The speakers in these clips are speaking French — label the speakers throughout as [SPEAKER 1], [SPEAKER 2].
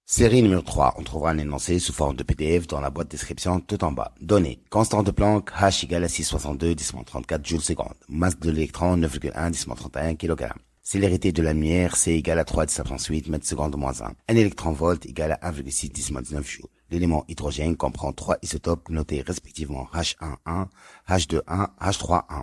[SPEAKER 1] Série numéro 3, on trouvera un énoncé sous forme de PDF dans la boîte description tout en bas. Données. Constante de Planck, H égale à 6,62, 10-34 joules seconde. Masse de l'électron, 9,1, 10-31 kg. Célérité de la lumière, C égale à 3, 10-8 mètres secondes moins 1. Un électron-volt égale à 1,6, 10-19 joules. L'élément hydrogène comprend 3 isotopes notés respectivement H11, H21, H31.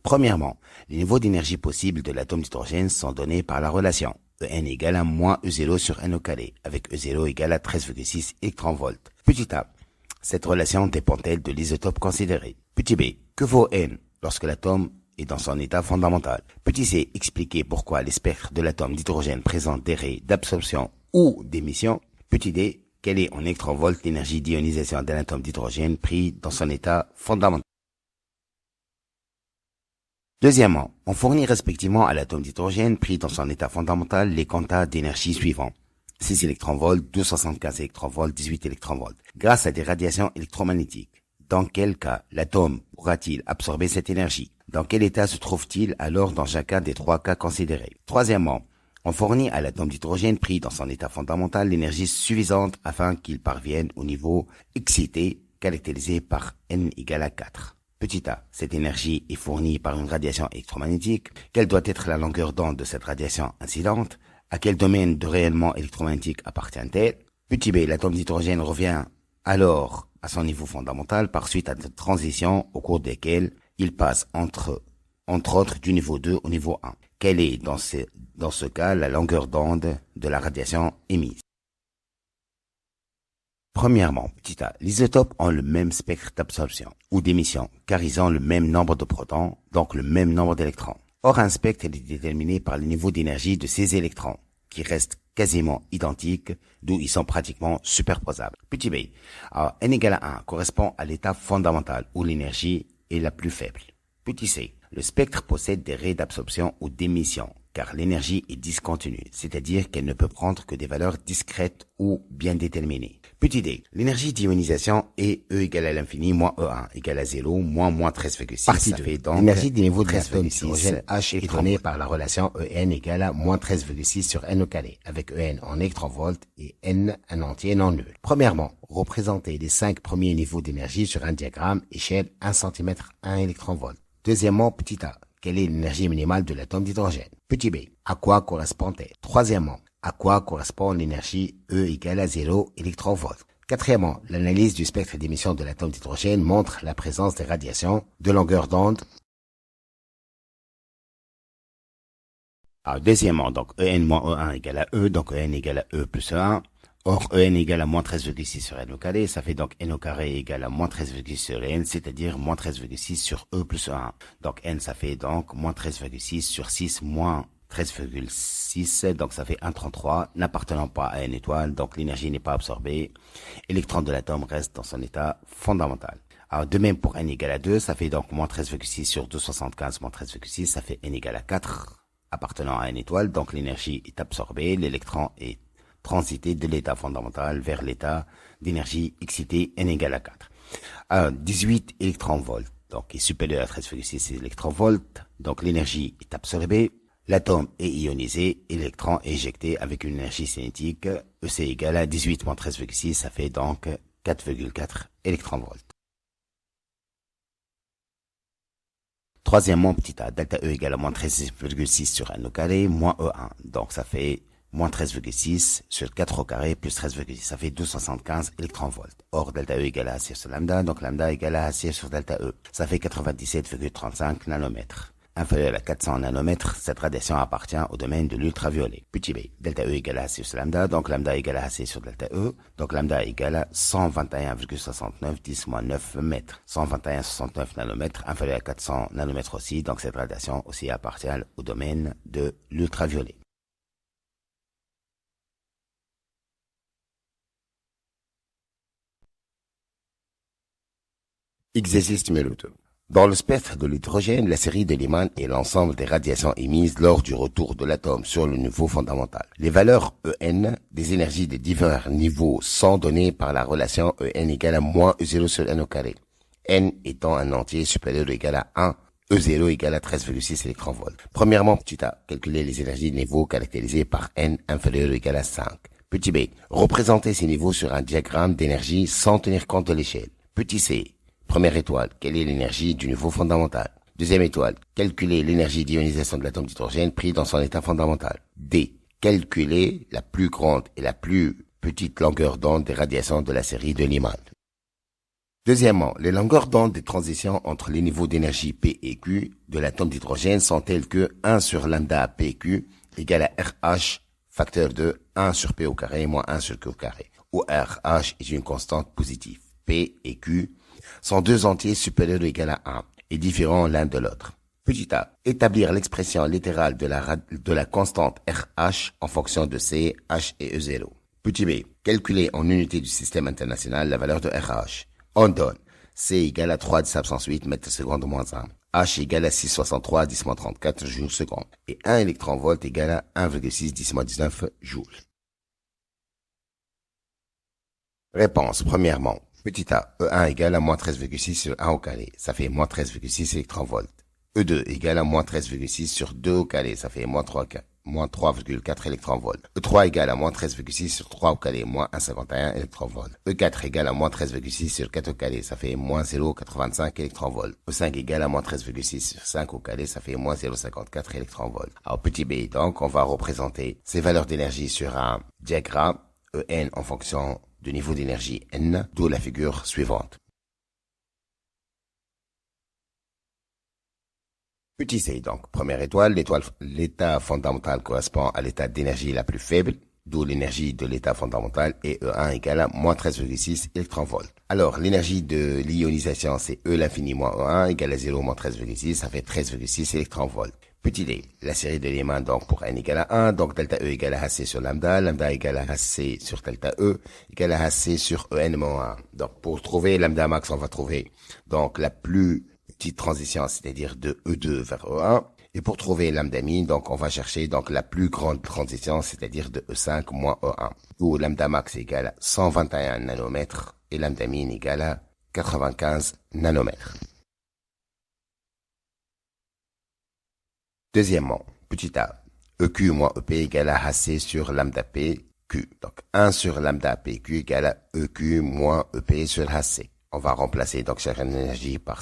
[SPEAKER 1] Premièrement, les niveaux d'énergie possibles de l'atome d'hydrogène sont donnés par la relation En égale à moins E0 sur N au carré, avec E0 égale à 13,6 électronvolts. Petit a, cette relation dépend-elle de l'isotope considéré? Petit b, que vaut N lorsque l'atome est dans son état fondamental? Petit c, expliquer pourquoi les spectres de l'atome d'hydrogène présentent des raies d'absorption ou d'émission. Petit d, quelle est en électronvolts l'énergie d'ionisation d'un atome d'hydrogène pris dans son état fondamental? Deuxièmement, on fournit respectivement à l'atome d'hydrogène pris dans son état fondamental les quantas d'énergie suivants. 6 électronvolts, 275 électronvolts, 18 électronvolts, grâce à des radiations électromagnétiques. Dans quel cas l'atome pourra-t-il absorber cette énergie? Dans quel état se trouve-t-il alors dans chacun des trois cas considérés? Troisièmement, on fournit à l'atome d'hydrogène pris dans son état fondamental l'énergie suffisante afin qu'il parvienne au niveau excité caractérisé par N égale à 4. Petit a, cette énergie est fournie par une radiation électromagnétique. Quelle doit être la longueur d'onde de cette radiation incidente? À quel domaine de rayonnement électromagnétique appartient-elle? Petit b, l'atome d'hydrogène revient alors à son niveau fondamental par suite à des transitions au cours desquelles il passe entre autres du niveau 2 au niveau 1. Quelle est dans ce cas la longueur d'onde de la radiation émise? Premièrement, petit a, les isotopes ont le même spectre d'absorption ou d'émission, car ils ont le même nombre de protons, donc le même nombre d'électrons. Or, un spectre est déterminé par le niveau d'énergie de ces électrons, qui restent quasiment identiques, d'où ils sont pratiquement superposables. Petit b, alors, N égale à 1 correspond à l'état fondamental où l'énergie est la plus faible. Petit c, le spectre possède des raies d'absorption ou d'émission, car l'énergie est discontinue, c'est-à-dire qu'elle ne peut prendre que des valeurs discrètes ou bien déterminées. Petit d, l'énergie d'ionisation est E égale à l'infini moins E1 égale à 0 moins 13,6.
[SPEAKER 2] Partie 2. L'énergie du niveau de l'atome
[SPEAKER 1] 13,6
[SPEAKER 2] d'hydrogène H est donnée par la relation En égale à moins 13,6 sur N au carré, avec En en électronvolts et N un entier non nul. Premièrement, représenter les 5 premiers niveaux d'énergie sur un diagramme échelle 1 cm 1 électronvolt. Deuxièmement, petit a, quelle est l'énergie minimale de l'atome d'hydrogène? Petit b, à quoi correspond-elle? Troisièmement, à quoi correspond l'énergie E égale à 0 électronvolts? Quatrièmement, l'analyse du spectre d'émission de l'atome d'hydrogène montre la présence des radiations de longueur d'onde.
[SPEAKER 1] Alors, deuxièmement, donc En moins E1 égale à E, donc En égale à E plus E1. Or, En égale à moins 13,6 sur N au carré, ça fait donc N au carré égale à moins 13,6 sur N, c'est-à-dire moins 13,6 sur E plus E1. Donc N, ça fait donc moins 13,6 sur 6 moins 13,6, donc ça fait 1,33, n'appartenant pas à une étoile, donc l'énergie n'est pas absorbée. L'électron de l'atome reste dans son état fondamental. Alors, de même pour N égale à 2, ça fait donc moins 13,6 sur 275 moins 13,6, ça fait N égale à 4, appartenant à une étoile, donc l'énergie est absorbée, l'électron est transité de l'état fondamental vers l'état d'énergie excité N égale à 4. Alors, 18 électronvolts, donc est supérieur à 13,6 électronvolts, donc l'énergie est absorbée, l'atome est ionisé et l'électron est éjecté avec une énergie cinétique EC égale à 18 moins 13,6, ça fait donc 4,4 électronvolts. Troisièmement, petit a, delta E égale à moins 13,6 sur N au carré, moins E1, donc ça fait moins 13,6 sur 4 au carré plus 13,6, ça fait 275 électronvolts. Or, delta E égale à AC sur lambda, donc lambda égale à AC sur delta E. Ça fait 97,35 nanomètres. Inférieur à 400 nanomètres, cette radiation appartient au domaine de l'ultraviolet. Petit b, delta E égale à AC sur lambda, donc lambda égale à AC sur delta E, donc lambda égale à 121,69 10-9 mètres. 121,69 nanomètres, inférieur à 400 nanomètres aussi, donc cette radiation aussi appartient au domaine de l'ultraviolet.
[SPEAKER 2] Exercice numéro 2. Dans le spectre de l'hydrogène, la série de Lyman est l'ensemble des radiations émises lors du retour de l'atome sur le niveau fondamental. Les valeurs En des énergies des divers niveaux sont données par la relation En égale à moins E0 sur N au carré. N étant un entier supérieur ou égal à 1, E0 égale à 13,6 électronvolts. Premièrement, petit a, calculer les énergies de niveau caractérisées par N inférieur ou égal à 5. Petit b. Représenter ces niveaux sur un diagramme d'énergie sans tenir compte de l'échelle. Petit c. Première étoile, quelle est l'énergie du niveau fondamental? Deuxième étoile, calculer l'énergie d'ionisation de l'atome d'hydrogène pris dans son état fondamental. D. Calculer la plus grande et la plus petite longueur d'onde des radiations de la série de Lyman. Deuxièmement, les longueurs d'onde des transitions entre les niveaux d'énergie P et Q de l'atome d'hydrogène sont telles que 1 sur lambda PQ égale à RH facteur de 1 sur P au carré moins 1 sur Q au carré, où RH est une constante positive. P et Q sont deux entiers supérieurs ou égaux à 1 et différents l'un de l'autre. Petit a. Établir l'expression littérale de la constante RH en fonction de C, H et E0. Petit b. Calculer en unité du système international la valeur de RH. On donne C égale à 3 10 absence 8 mètres seconde moins 1. H égale à 6,63 10 moins 34 joules seconde. Et 1 électronvolt égale à 1,6 10 moins 19 joules. Réponse. Premièrement. Petit a. E1 égale à moins 13,6 sur 1 au carré. Ça fait moins 13,6 électronvolts. E2 égale à moins 13,6 sur 2 au carré. Ça fait moins 3,4 électronvolts. E3 égale à moins 13,6 sur 3 au carré, moins 1,51 électronvolts. E4 égale à moins 13,6 sur 4 au carré, ça fait moins 0,85 électronvolts. E5 égale à moins 13,6 sur 5 au carré, ça fait moins 0,54 électronvolts. Alors, petit b, donc, on va représenter ces valeurs d'énergie sur un diagramme En en fonction du niveau d'énergie N, d'où la figure suivante. Petit c, donc, première étoile, l'état fondamental correspond à l'état d'énergie la plus faible, d'où l'énergie de l'état fondamental, et E1 égale à moins 13,6 électronvolts. Alors, l'énergie de l'ionisation, c'est E l'infini moins E1 égale à 0 moins 13,6, ça fait 13,6 électronvolts. Petit d, la série de Lyman, donc, pour n égale à 1, donc delta E égale à HC sur lambda, lambda égale à HC sur delta E, égale à HC sur En moins 1. Donc, pour trouver lambda max, on va trouver, donc, la plus petite transition, c'est-à-dire de E2 vers E1. Et pour trouver lambda min, donc on va chercher donc la plus grande transition, c'est-à-dire de E5 moins E1. Où lambda max égale à 121 nanomètres et lambda min égale à 95 nanomètres. Deuxièmement, petit a, EQ moins EP égale à HC sur lambda PQ. Donc 1 sur lambda PQ égale à EQ moins EP sur HC. On va remplacer donc chaque énergie par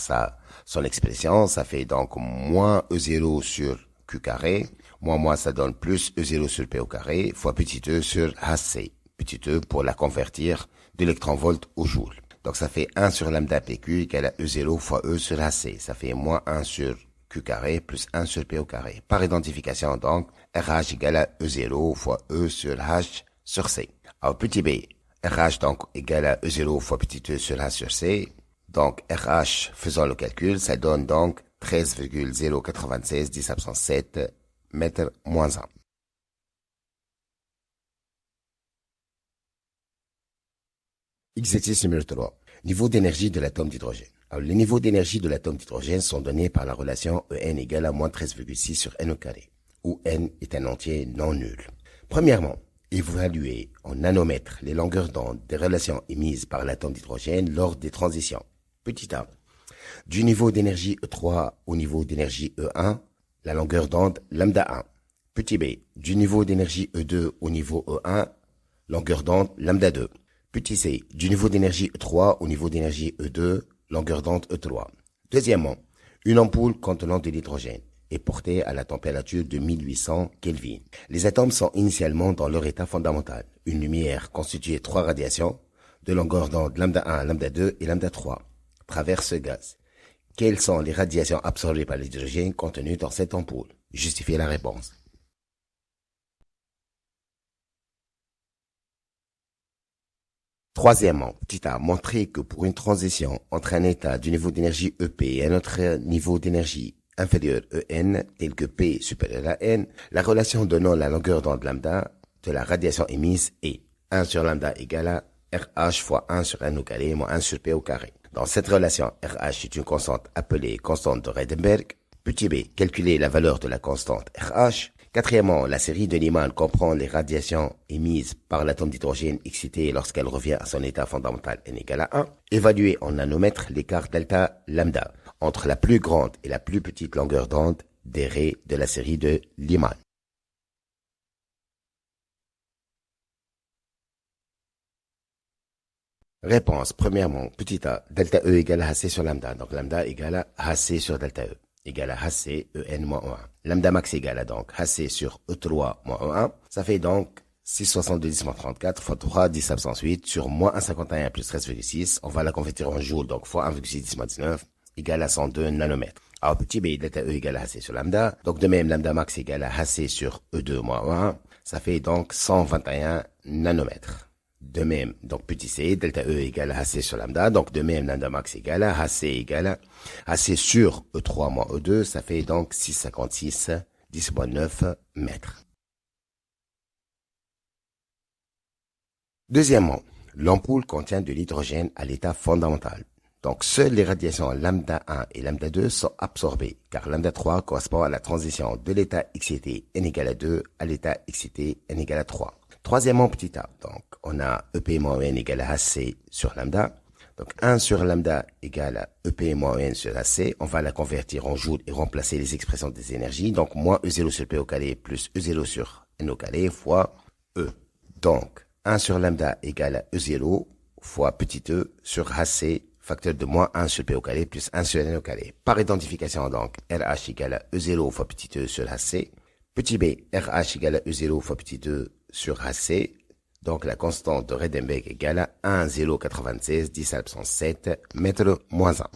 [SPEAKER 2] son expression. Ça fait donc moins E0 sur Q carré. Moins ça donne plus E0 sur P au carré fois petit e sur HC. Petit e pour la convertir d'électronvolts au joule. Donc ça fait 1 sur lambda PQ égale à E0 fois E sur HC. Ça fait moins 1 sur Q carré plus 1 sur P au carré. Par identification donc, RH égale à E0 fois E sur H sur C. Alors petit b. RH donc égale à E0 fois petit e sur H sur C. Donc RH, faisant le calcul, ça donne donc 13,096 10 absence 7 mètres moins 1. Exercice numéro 3. Niveau d'énergie de l'atome d'hydrogène. Alors, les niveaux d'énergie de l'atome d'hydrogène sont donnés par la relation En égale à moins 13,6 sur N au carré, où N est un entier non nul. Premièrement, évaluer en nanomètres les longueurs d'onde des relations émises par l'atome d'hydrogène lors des transitions. Petit a. Du niveau d'énergie E3 au niveau d'énergie E1, la longueur d'onde lambda 1. Petit b. Du niveau d'énergie E2 au niveau E1, longueur d'onde lambda 2. Petit c. Du niveau d'énergie E3 au niveau d'énergie E2, longueur d'onde E3. Deuxièmement, une ampoule contenant de l'hydrogène est portée à la température de 1800 Kelvin. Les atomes sont initialement dans leur état fondamental. Une lumière constituée de 3 radiations, de longueur d'onde lambda 1, lambda 2 et lambda 3, traverse ce gaz. Quelles sont les radiations absorbées par l'hydrogène contenues dans cette ampoule? Justifiez la réponse. Troisièmement, petit a, montrer que pour une transition entre un état du niveau d'énergie EP et un autre niveau d'énergie inférieur En, tel que P supérieur à N, la relation donnant la longueur d'onde lambda de la radiation émise est 1 sur lambda égale à RH fois 1 sur N au carré moins 1 sur P au carré. Dans cette relation, RH est une constante appelée constante de Heisenberg. Petit b, calculer la valeur de la constante RH. Quatrièmement, la série de Lyman comprend les radiations émises par l'atome d'hydrogène excité lorsqu'elle revient à son état fondamental N égale à 1. Évaluer en nanomètres l'écart delta lambda entre la plus grande et la plus petite longueur d'onde des raies de la série de Lyman. Réponse. Premièrement, petit a, delta E égale à HC sur lambda. Donc lambda égale à HC sur delta E. Égale à HC EN moins E1. Lambda max égale à donc HC sur E3 moins E1. Ça fait donc 6,62 10 moins 34 fois 3 10 absence 8 sur moins 1,51 plus 13,6. On va la convertir en joules, donc fois 1,6 10 moins 19 égale à 102 nanomètres. Alors petit b, delta E égale à HC sur lambda. Donc de même, lambda max égale à HC sur E2 moins E1. Ça fait donc 121 nanomètres. De même, donc petit c, delta E égale à HC sur lambda. Donc de même, lambda max égale à HC égale à HC sur E3 moins E2. Ça fait donc 6,56 10 moins 9 mètres. Deuxièmement, l'ampoule contient de l'hydrogène à l'état fondamental. Donc, seules les radiations lambda 1 et lambda 2 sont absorbées, car lambda 3 correspond à la transition de l'état excité n égale à 2 à l'état excité n égale à 3. Troisièmement, petit a, donc on a EP moins n égale à HC sur lambda. Donc 1 sur lambda égale à EP moins n sur HC. On va la convertir en joules et remplacer les expressions des énergies. Donc moins E0 sur P au carré plus E0 sur N au carré fois E. Donc 1 sur lambda égale à E0 fois petit e sur HC, facteur de moins 1 sur P au carré plus 1 sur N au carré. Par identification, donc, RH égale à E0 fois petit e sur HC. Petit b, RH égale à E0 fois petit e sur HC. Donc, la constante de Redenbeck égale à 1,096 10 à l'absence 7 mètres moins 1.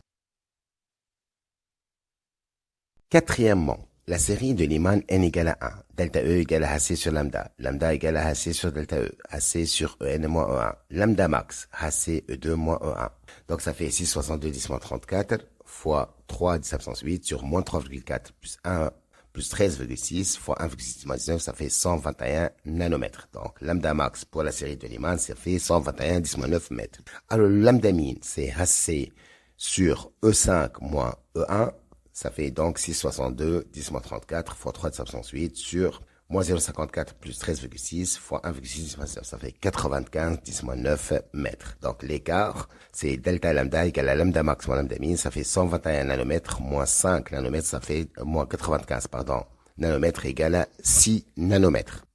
[SPEAKER 2] Quatrièmement, la série de Lyman n égale à 1. Delta E égale à HC sur lambda. Lambda égale à HC sur delta E. HC sur En moins E1. Lambda max. HC E2 moins E1. Donc ça fait 6,62 10 moins 34 fois 3 10 absence 8 sur moins 3,4 plus 1 plus 13,6 fois 1,6 moins 19, ça fait 121 nanomètres. Donc lambda max pour la série de Lyman, ça fait 121 10 moins 9 mètres. Alors le lambda min, c'est HC sur E5 moins E1. Ça fait donc 6,62 10 moins 34 fois 3 10 absence 8 sur moins 0,54 plus 13,6 fois 1,6 moins 9. Ça fait 95 10 moins 9 mètres. Donc l'écart, c'est delta lambda égale à lambda max moins lambda min. Ça fait 121 nanomètres moins 5 nanomètres. Ça fait moins 95, nanomètres égale à 6 nanomètres.